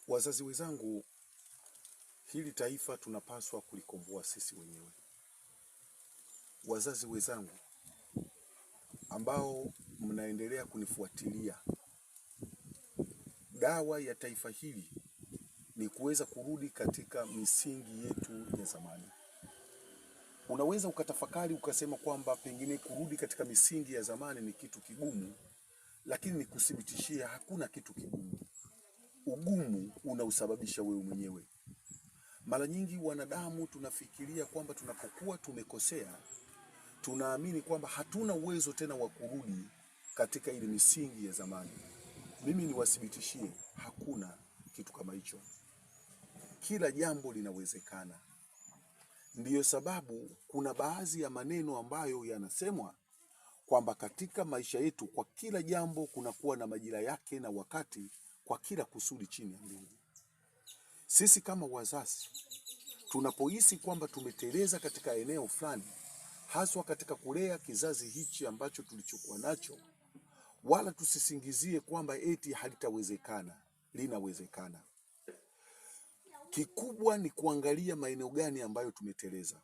Wazazi wenzangu, hili taifa tunapaswa kulikomboa sisi wenyewe. Wazazi wenzangu ambao mnaendelea kunifuatilia, dawa ya taifa hili ni kuweza kurudi katika misingi yetu ya zamani. Unaweza ukatafakari ukasema kwamba pengine kurudi katika misingi ya zamani ni kitu kigumu, lakini nikuthibitishia hakuna kitu kigumu. Ugumu unausababisha wewe mwenyewe. Mara nyingi wanadamu tunafikiria kwamba tunapokuwa tumekosea, tunaamini kwamba hatuna uwezo tena wa kurudi katika ile misingi ya zamani. Mimi niwathibitishie hakuna kitu kama hicho. Kila jambo linawezekana. Ndiyo sababu kuna baadhi ya maneno ambayo yanasemwa kwamba katika maisha yetu kwa kila jambo kunakuwa na majira yake na wakati kwa kila kusudi chini ya mbingu. Sisi kama wazazi tunapohisi kwamba tumeteleza katika eneo fulani, haswa katika kulea kizazi hichi ambacho tulichokuwa nacho, wala tusisingizie kwamba eti halitawezekana. Linawezekana. Kikubwa ni kuangalia maeneo gani ambayo tumeteleza.